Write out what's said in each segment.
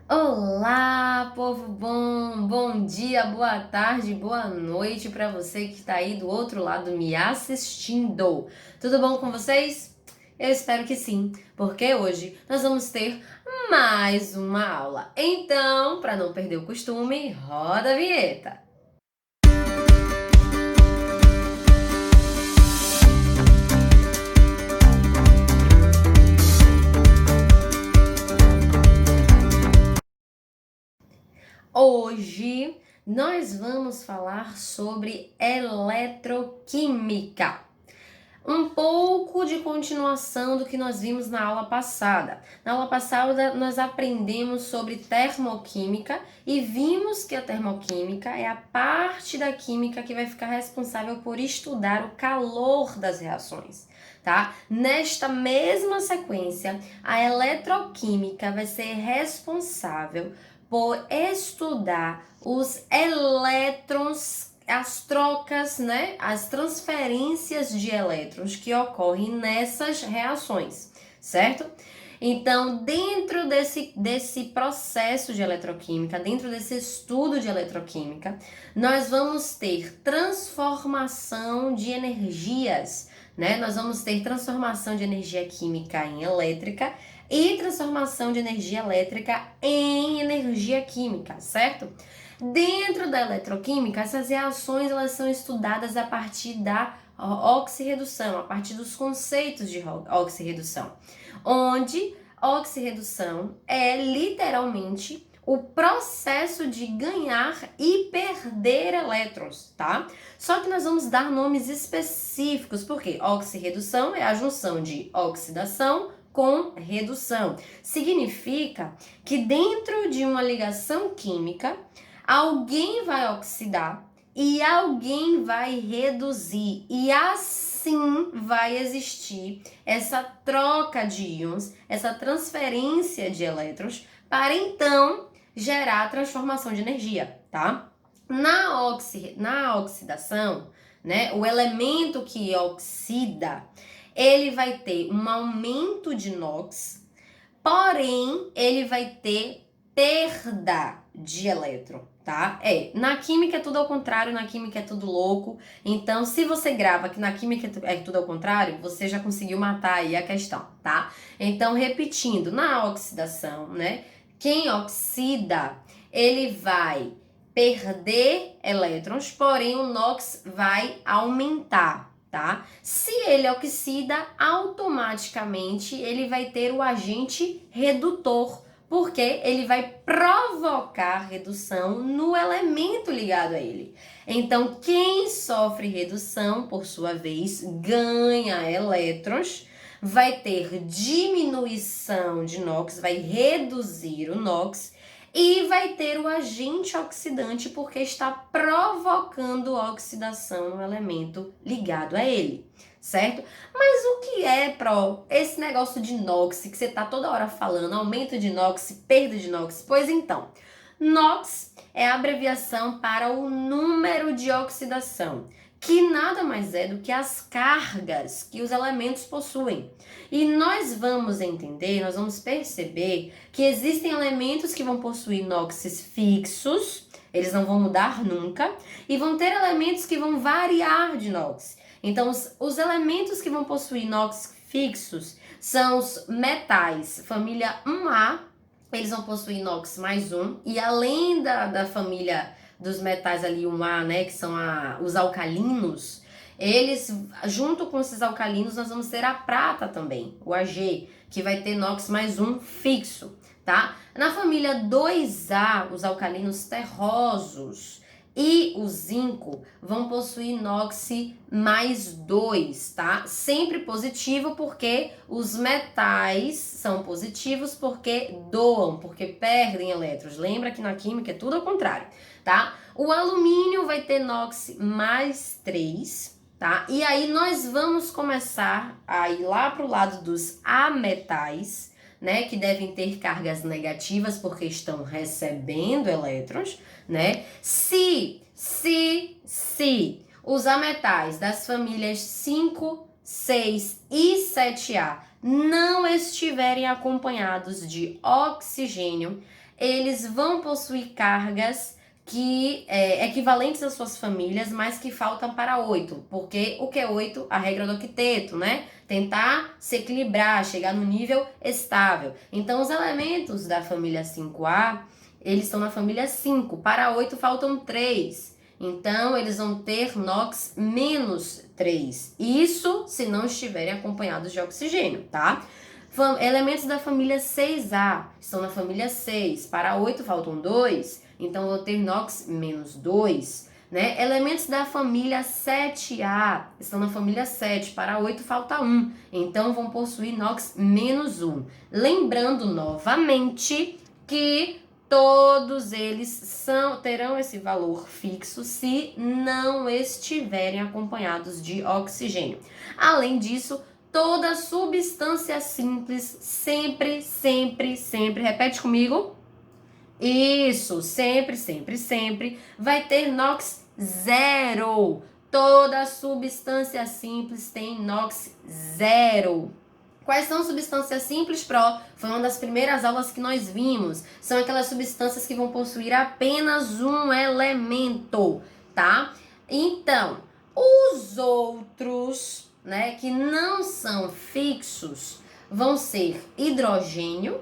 Olá, povo bom! Bom dia, boa tarde, boa noite para você que está aí do outro lado me assistindo. Tudo bom com vocês? Eu espero que sim, porque hoje nós vamos ter mais uma aula. Então, para não perder o costume, roda a vinheta. Hoje nós vamos falar sobre eletroquímica. Um pouco de continuação do que nós vimos na aula passada. Na aula passada, nós aprendemos sobre termoquímica e vimos que a termoquímica é a parte da química que vai ficar responsável por estudar o calor das reações. Tá? Nesta mesma sequência, a eletroquímica vai ser responsável por estudar os elétrons, as trocas, né, as transferências de elétrons que ocorrem nessas reações, certo? Então, dentro desse processo de eletroquímica, dentro desse estudo de eletroquímica, nós vamos ter transformação de energias, né? Nós vamos ter transformação de energia química em elétrica e transformação de energia elétrica em energia química, certo? Dentro da eletroquímica, essas reações elas são estudadas a partir da oxirredução, a partir dos conceitos de oxirredução, onde oxirredução é literalmente o processo de ganhar e perder elétrons, tá? Só que nós vamos dar nomes específicos, porque oxirredução é a junção de oxidação com redução. Significa que dentro de uma ligação química, alguém vai oxidar e alguém vai reduzir, e assim vai existir essa troca de íons, essa transferência de elétrons, para então gerar a transformação de energia, tá? Na oxidação, né, o elemento que oxida, ele vai ter um aumento de NOx, porém ele vai ter perda de elétron, tá? Na química é tudo ao contrário, na química é tudo louco. Então, se você grava que na química é tudo ao contrário, você já conseguiu matar aí a questão, tá? Então, repetindo, na oxidação, né? Quem oxida, ele vai perder elétrons, porém o NOx vai aumentar, tá? Se ele oxida, automaticamente ele vai ter o agente redutor, porque ele vai provocar redução no elemento ligado a ele. Então, quem sofre redução, por sua vez, ganha elétrons, vai ter diminuição de NOx, vai reduzir o NOx e vai ter o agente oxidante porque está provocando oxidação no elemento ligado a ele, certo? Mas o que é, esse negócio de NOx que você tá toda hora falando, aumento de NOx, perda de NOx? Pois então, NOx é a abreviação para o número de oxidação, que nada mais é do que as cargas que os elementos possuem. E nós vamos entender, nós vamos perceber que existem elementos que vão possuir NOxes fixos, eles não vão mudar nunca, e vão ter elementos que vão variar de NOx. Então, os elementos que vão possuir NOx fixos são os metais, família 1A, eles vão possuir NOx mais 1, e além da família dos metais ali 1A, né, que são os alcalinos, eles, junto com esses alcalinos, nós vamos ter a prata também, o Ag, que vai ter NOx mais 1 fixo, tá? Na família 2A, os alcalinos terrosos e o zinco vão possuir NOx mais 2, tá? Sempre positivo, porque os metais são positivos porque doam, porque perdem elétrons. Lembra que na química é tudo ao contrário, tá? O alumínio vai ter NOx mais 3, tá? E aí nós vamos começar a ir lá pro lado dos ametais, né, que devem ter cargas negativas porque estão recebendo elétrons, né? Se os ametais das famílias 5, 6 e 7A não estiverem acompanhados de oxigênio, eles vão possuir cargas que equivalentes às suas famílias, mas que faltam para 8. Porque o que é 8? A regra do octeto, né? Tentar se equilibrar, chegar no nível estável. Então, os elementos da família 5A, eles estão na família 5. Para 8 faltam 3. Então, eles vão ter NOx menos 3. Isso se não estiverem acompanhados de oxigênio, tá? Elementos da família 6A estão na família 6. Para 8 faltam 2. Então, vou ter NOx menos 2. Né? Elementos da família 7A estão na família 7. Para 8 falta 1. Então, vão possuir NOx menos 1. Lembrando novamente que todos eles terão esse valor fixo se não estiverem acompanhados de oxigênio. Além disso, toda substância simples sempre, repete comigo. Isso, sempre vai ter NOx zero. Toda substância simples tem NOx zero. Quais são substâncias simples, Pro? Foi uma das primeiras aulas que nós vimos. São aquelas substâncias que vão possuir apenas um elemento, tá? Então, os outros, né, que não são fixos, vão ser hidrogênio,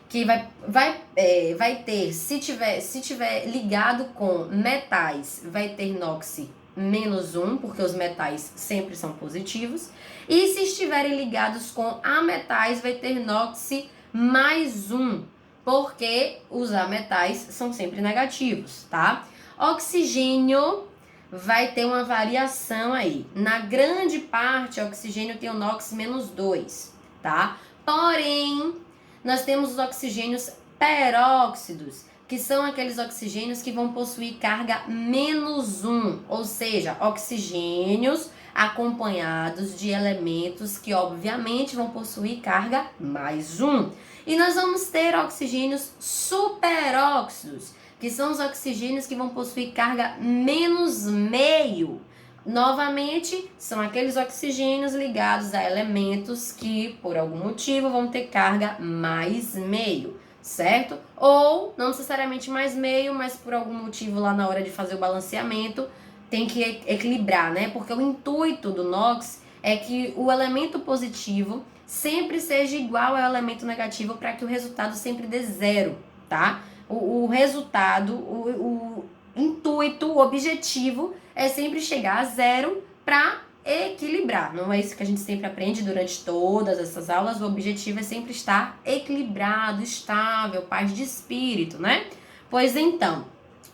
que vai ter, se tiver ligado com metais, vai ter NOx menos 1, porque os metais sempre são positivos. E se estiverem ligados com ametais, vai ter NOx mais 1, porque os ametais são sempre negativos, tá? Oxigênio vai ter uma variação aí. Na grande parte, oxigênio tem o NOx menos 2, tá? Porém, nós temos os oxigênios peróxidos, que são aqueles oxigênios que vão possuir carga menos 1, ou seja, oxigênios acompanhados de elementos que obviamente vão possuir carga mais 1. E nós vamos ter oxigênios superóxidos, que são os oxigênios que vão possuir carga menos meio. Novamente, são aqueles oxigênios ligados a elementos que, por algum motivo, vão ter carga mais meio, certo? Ou, não necessariamente mais meio, mas por algum motivo lá na hora de fazer o balanceamento, tem que equilibrar, né? Porque o intuito do NOx é que o elemento positivo sempre seja igual ao elemento negativo para que o resultado sempre dê zero, tá? O resultado, o intuito, o objetivo é sempre chegar a zero para equilibrar. Não é isso que a gente sempre aprende durante todas essas aulas. O objetivo é sempre estar equilibrado, estável, paz de espírito, né? Pois então,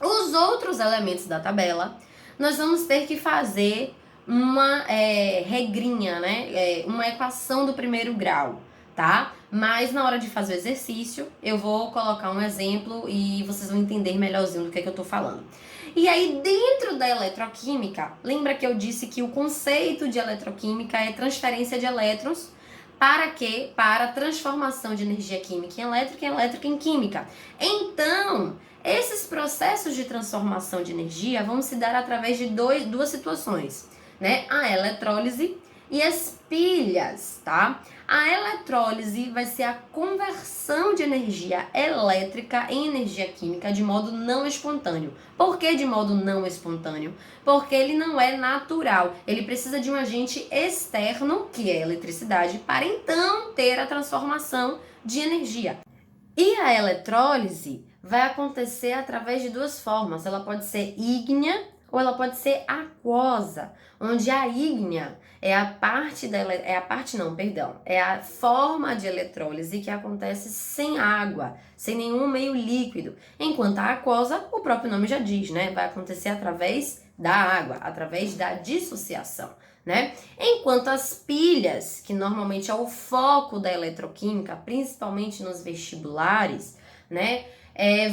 os outros elementos da tabela, nós vamos ter que fazer uma regrinha, né? Uma equação do primeiro grau, tá? Mas na hora de fazer o exercício, eu vou colocar um exemplo e vocês vão entender melhorzinho do que eu tô falando. E aí, dentro da eletroquímica, lembra que eu disse que o conceito de eletroquímica é transferência de elétrons para quê? Para transformação de energia química em elétrica em química. Então, esses processos de transformação de energia vão se dar através de duas situações, né? A eletrólise e as pilhas, tá? A eletrólise vai ser a conversão de energia elétrica em energia química de modo não espontâneo. Por que de modo não espontâneo? Porque ele não é natural. Ele precisa de um agente externo, que é a eletricidade, para então ter a transformação de energia. E a eletrólise vai acontecer através de duas formas. Ela pode ser ígnea ou ela pode ser aquosa, onde a ígnea é a forma de eletrólise que acontece sem água, sem nenhum meio líquido, enquanto a aquosa, o próprio nome já diz, né, vai acontecer através da água, através da dissociação, né? Enquanto as pilhas, que normalmente é o foco da eletroquímica, principalmente nos vestibulares, né,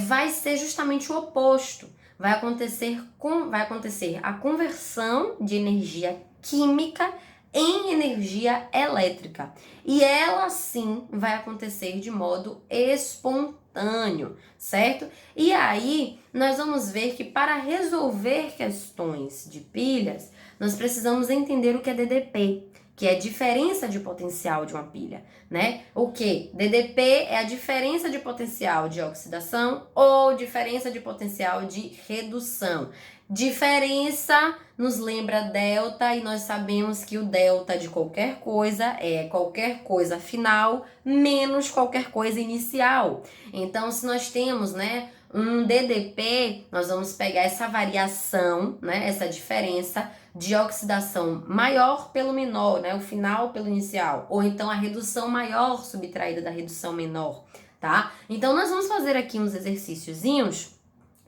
vai ser justamente o oposto. Vai acontecer a conversão de energia química em energia elétrica. E ela sim vai acontecer de modo espontâneo, certo? E aí nós vamos ver que para resolver questões de pilhas, nós precisamos entender o que é DDP, que é diferença de potencial de uma pilha, né? O que? DDP é a diferença de potencial de oxidação ou diferença de potencial de redução. Diferença nos lembra delta e nós sabemos que o delta de qualquer coisa é qualquer coisa final menos qualquer coisa inicial. Então, se nós temos, né, um DDP, nós vamos pegar essa variação, né, essa diferença de oxidação maior pelo menor, né, o final pelo inicial, ou então a redução maior subtraída da redução menor, tá? Então, nós vamos fazer aqui uns exercíciozinhos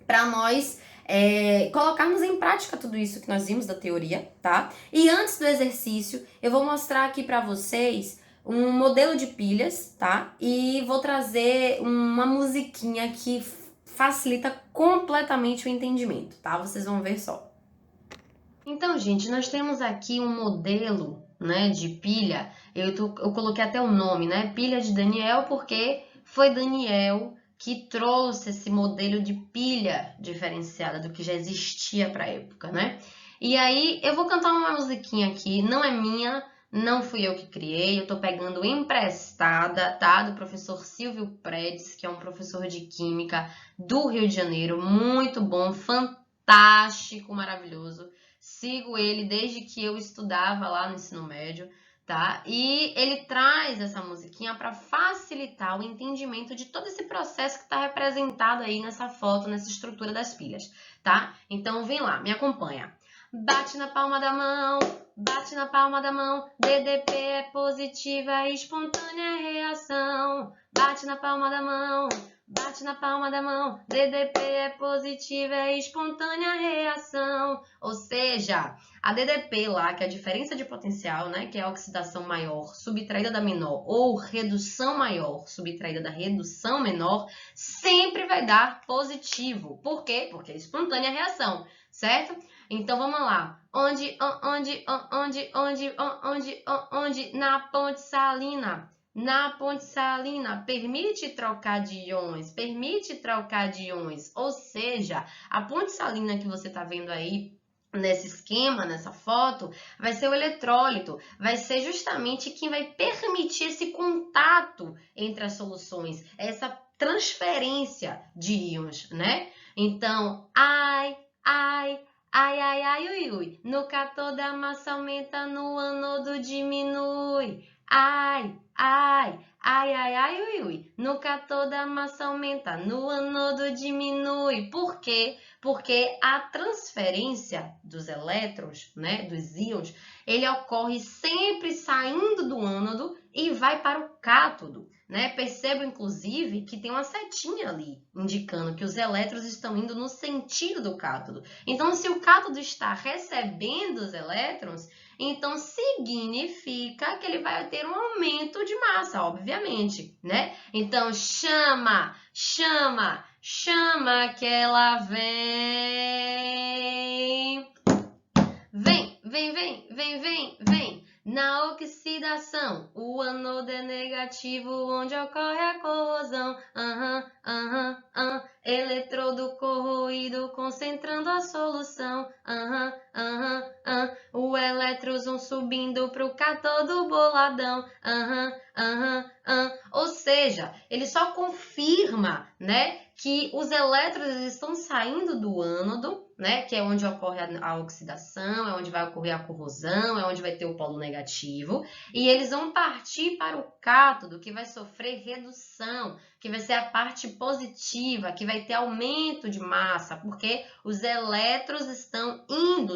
para nós colocarmos em prática tudo isso que nós vimos da teoria, tá? E antes do exercício, eu vou mostrar aqui para vocês um modelo de pilhas, tá? E vou trazer uma musiquinha que facilita completamente o entendimento, tá? Vocês vão ver só. Então, gente, nós temos aqui um modelo, né, de pilha. Eu coloquei até o nome, né? Pilha de Daniel, porque foi Daniel que trouxe esse modelo de pilha diferenciada do que já existia para a época, né? E aí, eu vou cantar uma musiquinha aqui, não é minha, não fui eu que criei, eu tô pegando emprestada, tá? Do professor Silvio Predes, que é um professor de química do Rio de Janeiro, muito bom, fantástico, maravilhoso. Sigo ele desde que eu estudava lá no ensino médio, tá? E ele traz essa musiquinha para facilitar o entendimento de todo esse processo que está representado aí nessa foto, nessa estrutura das pilhas, tá? Então vem lá, me acompanha. Bate na palma da mão, bate na palma da mão, DDP é positiva, espontânea reação. Bate na palma da mão, bate na palma da mão, DDP é positiva, é espontânea reação. Ou seja, a DDP lá, que é a diferença de potencial, né, que é a oxidação maior subtraída da menor, ou redução maior subtraída da redução menor, sempre vai dar positivo. Por quê? Porque é espontânea reação, certo? Então, vamos lá. Onde, na ponte salina. Na ponte salina, permite trocar de íons, ou seja, a ponte salina que você está vendo aí nesse esquema, nessa foto, vai ser o eletrólito, vai ser justamente quem vai permitir esse contato entre as soluções, essa transferência de íons, né? Então, ai, ui, ui, no cátodo a massa aumenta, no anodo diminui. Ai, ui, ui. No cátodo a massa aumenta, no anodo diminui. Por quê? Porque a transferência dos elétrons, né, dos íons, ele ocorre sempre saindo do ânodo e vai para o cátodo, né? Percebo, inclusive, que tem uma setinha ali, indicando que os elétrons estão indo no sentido do cátodo. Então, se o cátodo está recebendo os elétrons, então significa que ele vai ter um aumento de massa, obviamente, né? Então, chama que ela vem. Vem. Na oxidação, o anodo é negativo, onde ocorre a corrosão. Eletrodo corroído, concentrando a solução. O elétrons vão subindo pro cátodo boladão. Ou seja, ele só confirma, né, que os elétrons estão saindo do ânodo, né, que é onde ocorre a oxidação, é onde vai ocorrer a corrosão, é onde vai ter o polo negativo, e eles vão partir para o cátodo, que vai sofrer redução, que vai ser a parte positiva, que vai ter aumento de massa, porque os elétrons estão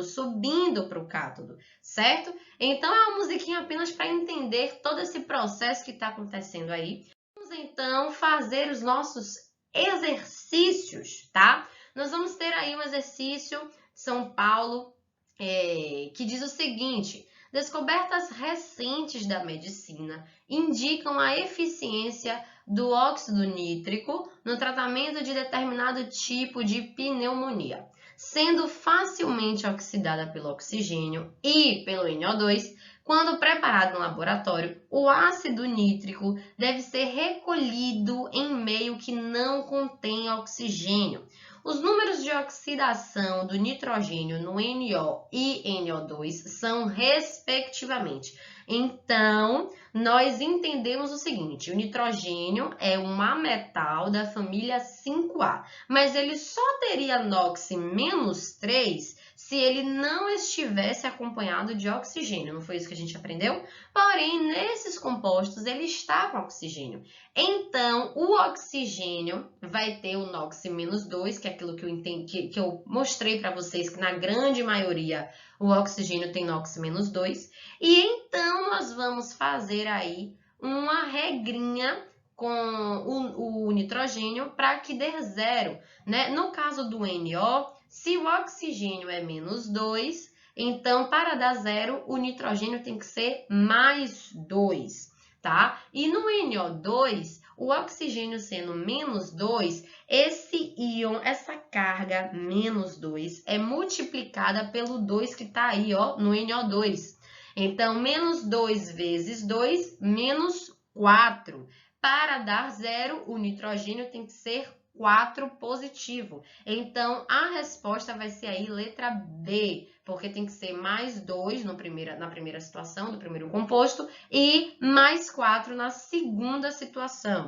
subindo para o cátodo, certo? Então, é uma musiquinha apenas para entender todo esse processo que está acontecendo aí. Vamos, então, fazer os nossos exercícios, tá? Nós vamos ter aí um exercício de São Paulo que diz o seguinte: descobertas recentes da medicina indicam a eficiência do óxido nítrico no tratamento de determinado tipo de pneumonia. Sendo facilmente oxidada pelo oxigênio e pelo NO2, quando preparado no laboratório, o ácido nítrico deve ser recolhido em meio que não contém oxigênio. Os números de oxidação do nitrogênio no NO e NO2 são, respectivamente, Então, nós entendemos o seguinte, o nitrogênio é um ametal da família 5A, mas ele só teria NOx-3 se ele não estivesse acompanhado de oxigênio, não foi isso que a gente aprendeu? Porém, nesses compostos, ele está com oxigênio. Então, o oxigênio vai ter o NOx-2, que é aquilo que eu mostrei para vocês, que na grande maioria o oxigênio tem NOx-2. E então, nós vamos fazer aí uma regrinha com o nitrogênio para que dê zero, né? No caso do NO, se o oxigênio é -2, então para dar zero, o nitrogênio tem que ser +2, tá? E no NO2, o oxigênio sendo -2, esse íon, essa carga -2 é multiplicada pelo 2 que está aí, ó, no NO2. Então, -2 vezes 2, -4. Para dar zero, o nitrogênio tem que ser 4 positivo. Então, a resposta vai ser aí letra B, porque tem que ser +2 na primeira situação, do primeiro composto, e +4 na segunda situação,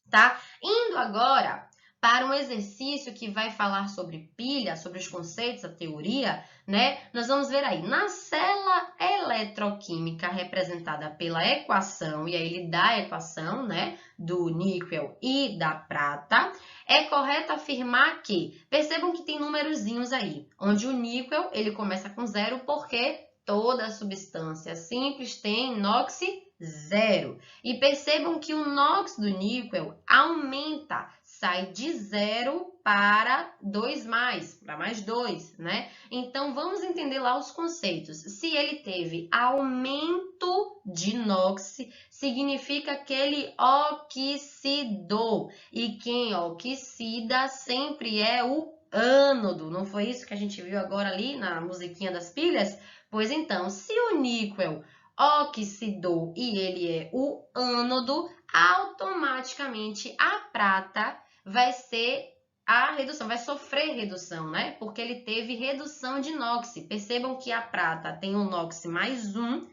tá? Indo agora para um exercício que vai falar sobre pilha, sobre os conceitos, a teoria, né? Nós vamos ver aí, na célula eletroquímica representada pela equação, e aí ele dá a equação, né, do níquel e da prata, é correto afirmar que, percebam que tem numerozinhos aí, onde o níquel, ele começa com 0, porque toda substância simples tem NOx 0. E percebam que o NOx do níquel aumenta, sai de 0 para 2+, para +2, né? Então, vamos entender lá os conceitos. Se ele teve aumento de NOx, significa que ele oxidou. E quem oxida sempre é o ânodo. Não foi isso que a gente viu agora ali na musiquinha das pilhas? Pois então, se o níquel oxidou e ele é o ânodo, automaticamente a prata vai ser a redução, vai sofrer redução, né? Porque ele teve redução de NOx. Percebam que a prata tem o NOx +1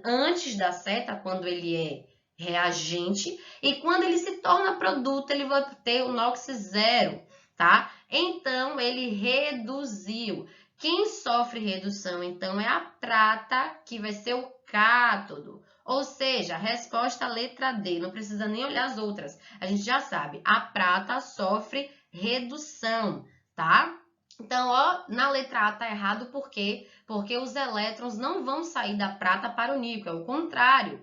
antes da seta, quando ele é reagente, e quando ele se torna produto, ele vai ter o NOx 0, tá? Então, ele reduziu. Quem sofre redução, então, é a prata, que vai ser o cátodo. Ou seja, a resposta letra D, não precisa nem olhar as outras. A gente já sabe, a prata sofre redução, tá? Então, ó, na letra A tá errado por quê? Porque os elétrons não vão sair da prata para o níquel, ao contrário,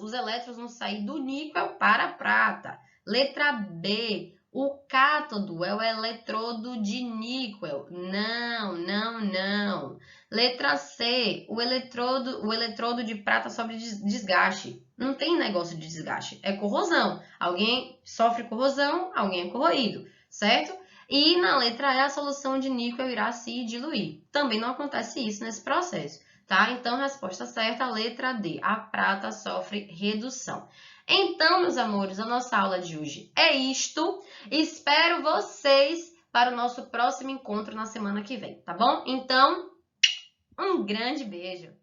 os elétrons vão sair do níquel para a prata. Letra B, o cátodo é o eletrodo de níquel. Não, não, não. Letra C, o eletrodo de prata sofre desgaste. Não tem negócio de desgaste, é corrosão. Alguém sofre corrosão, alguém é corroído, certo? E na letra E, a solução de níquel irá se diluir. Também não acontece isso nesse processo, tá? Então, resposta certa, letra D. A prata sofre redução. Então, meus amores, a nossa aula de hoje é isto. Espero vocês para o nosso próximo encontro na semana que vem, tá bom? Então, um grande beijo!